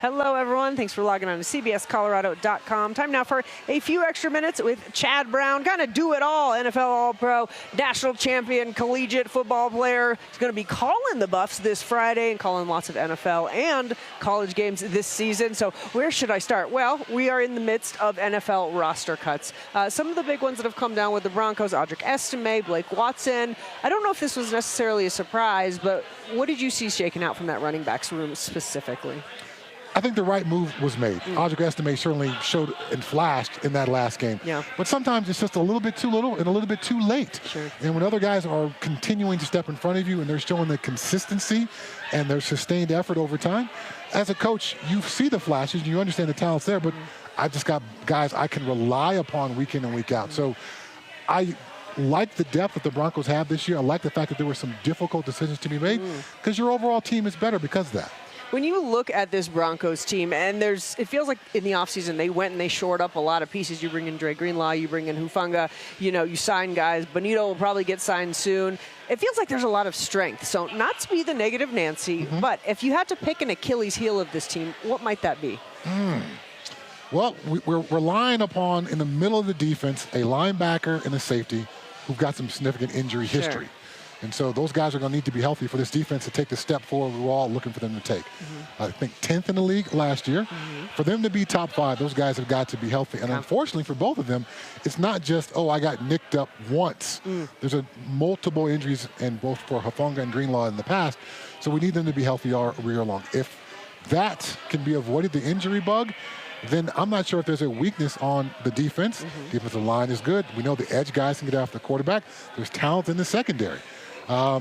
Hello, everyone. Thanks for logging on to CBSColorado.com. Time now for a few extra minutes with Chad Brown. Kind of do it all. NFL All-Pro, national champion, collegiate football player. He's going to be calling the Buffs this Friday and calling lots of NFL and college games this season. So where should I start? Well, we are in the midst of NFL roster cuts. Some of the big ones that have come down with the Broncos, Audric Estime, Blake Watson. I don't know if this was necessarily a surprise, but what did you see shaking out from that running backs room specifically? I think the right move was made. Audric Estime certainly showed and flashed in that last game. Yeah. But sometimes it's just a little bit too little and a little bit too late. Sure. And when other guys are continuing to step in front of you and they're showing the consistency and their sustained effort over time, as a coach, you see the flashes and you understand the talent's there, but I've just got guys I can rely upon week in and week out. So I like the depth that the Broncos have this year. I like the fact that there were some difficult decisions to be made because your overall team is better because of that. When you look at this Broncos team, and it feels like in the offseason they went and they shored up a lot of pieces. You bring in Dre Greenlaw, you bring in Hufanga, you sign guys. Bonito will probably get signed soon. It feels like there's a lot of strength. So not to be the negative Nancy, but if you had to pick an Achilles heel of this team, what might that be? Well, we're relying upon, in the middle of the defense, a linebacker and a safety who've got some significant injury history. And so those guys are going to need to be healthy for this defense to take the step forward we're all looking for them to take. I think 10th in the league last year. For them to be top 5, those guys have got to be healthy. And unfortunately for both of them, it's not just, I got nicked up once. There's multiple injuries in both for Hufanga and Greenlaw in the past. So we need them to be healthy all year long. If that can be avoided, the injury bug, then I'm not sure if there's a weakness on the defense. Defensive line is good. We know the edge guys can get after the quarterback. There's talent in the secondary.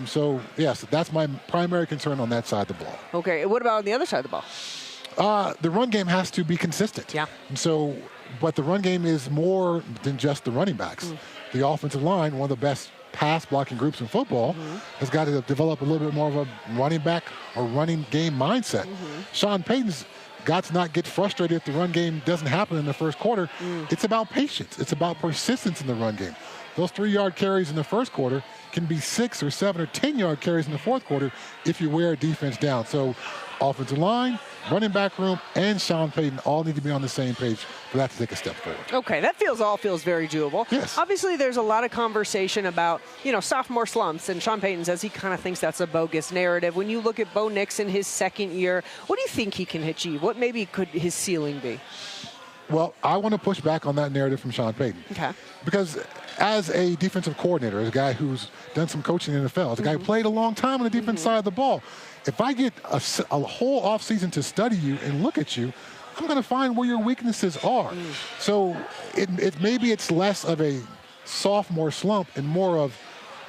So, yes, that's my primary concern on that side of the ball. Okay, what about on the other side of the ball? The run game has to be consistent. Yeah. And so, but the run game is more than just the running backs. The offensive line, one of the best pass blocking groups in football, has got to develop a little bit more of a running back or running game mindset. Sean Payton's got to not get frustrated if the run game doesn't happen in the first quarter. It's about patience. It's about persistence in the run game. Those 3-yard carries in the first quarter can be 6 or 7 or 10-yard carries in the fourth quarter if you wear a defense down. So offensive line, running back room, and Sean Payton all need to be on the same page for that to take a step forward. Okay, that all feels very doable. Yes. Obviously, there's a lot of conversation about, sophomore slumps, and Sean Payton says he kind of thinks that's a bogus narrative. When you look at Bo Nix in his second year, what do you think he can achieve? What maybe could his ceiling be? Well, I want to push back on that narrative from Sean Payton. Okay. Because as a defensive coordinator, as a guy who's done some coaching in the NFL, as a guy who played a long time on the defense side of the ball, if I get a whole offseason to study you and look at you, I'm going to find where your weaknesses are. So maybe it's less of a sophomore slump and more of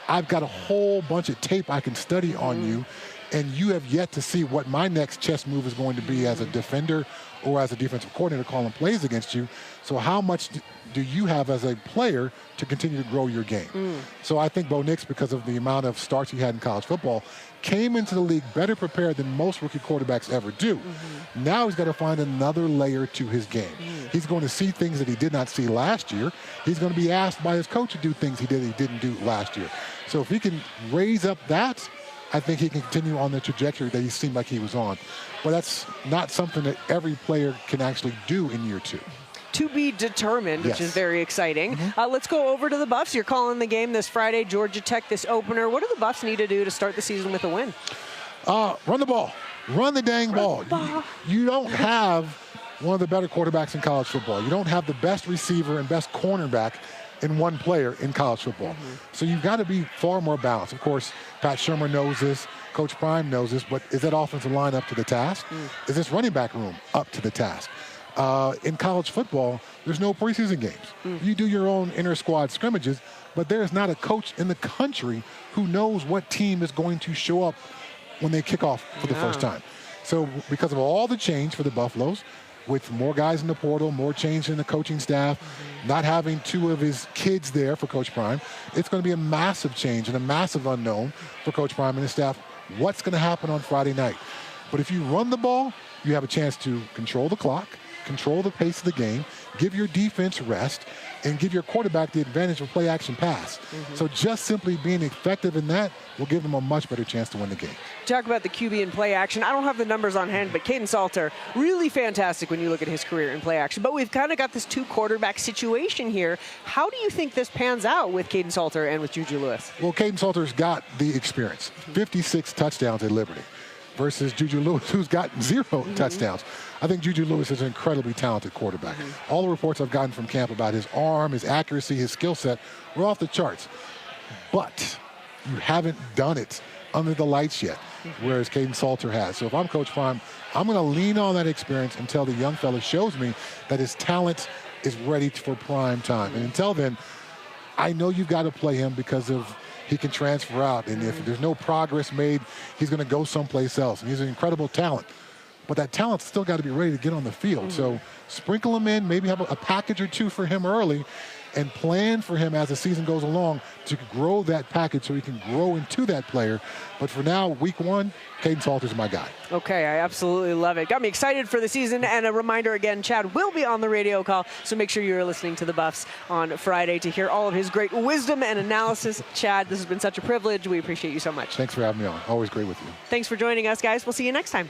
I've got a whole bunch of tape I can study on you, and you have yet to see what my next chess move is going to be as a defender or as a defensive coordinator calling plays against you. So how much do you have as a player to continue to grow your game? So I think Bo Nix, because of the amount of starts he had in college football, came into the league better prepared than most rookie quarterbacks ever do. Now he's got to find another layer to his game. He's going to see things that he did not see last year. He's going to be asked by his coach to do things he didn't do last year. So if he can raise up that, I think he can continue on the trajectory that he seemed like he was on. But that's not something that every player can actually do in year 2. To be determined, which Yes. is very exciting. Let's go over to the Buffs. You're calling the game this Friday, Georgia Tech, this opener. What do the Buffs need to do to start the season with a win? Run the ball. Run the dang ball. You don't have one of the better quarterbacks in college football. You don't have the best receiver and best cornerback in one player in college football. So you've got to be far more balanced. Of course, Pat Shurmur knows this. Coach Prime knows this. But is that offensive line up to the task? Is this running back room up to the task? In college football, there's no preseason games. You do your own inter-squad scrimmages, but there's not a coach in the country who knows what team is going to show up when they kick off for the first time. So because of all the change for the Buffaloes, with more guys in the portal, more change in the coaching staff, not having 2 of his kids there for Coach Prime, it's going to be a massive change and a massive unknown for Coach Prime and his staff. What's going to happen on Friday night? But if you run the ball, you have a chance to control the clock, control the pace of the game, give your defense rest, and give your quarterback the advantage of play action pass. So just simply being effective in that will give them a much better chance to win the game. Talk about the QB in play action. I don't have the numbers on hand, but Caden Salter, really fantastic when you look at his career in play action. But we've kind of got this two quarterback situation here. How do you think this pans out with Caden Salter and with Juju Lewis? Well, Caden Salter's got the experience. 56 touchdowns at Liberty versus Juju Lewis, who's gotten 0 touchdowns. I think Juju Lewis is an incredibly talented quarterback. All the reports I've gotten from camp about his arm, his accuracy, his skill set were off the charts. But you haven't done it under the lights yet, whereas Caden Salter has. So if I'm Coach Prime, I'm going to lean on that experience until the young fella shows me that his talent is ready for prime time. And until then, I know you've got to play him because of he can transfer out. And if there's no progress made, he's going to go someplace else. And he's an incredible talent. But that talent's still got to be ready to get on the field. So sprinkle him in, maybe have a package or two for him early, and plan for him as the season goes along to grow that package so he can grow into that player. But for now, week 1, Caden Salter's my guy. Okay, I absolutely love it. Got me excited for the season. And a reminder again, Chad will be on the radio call, so make sure you're listening to the Buffs on Friday to hear all of his great wisdom and analysis. Chad, this has been such a privilege. We appreciate you so much. Thanks for having me on. Always great with you. Thanks for joining us, guys. We'll see you next time.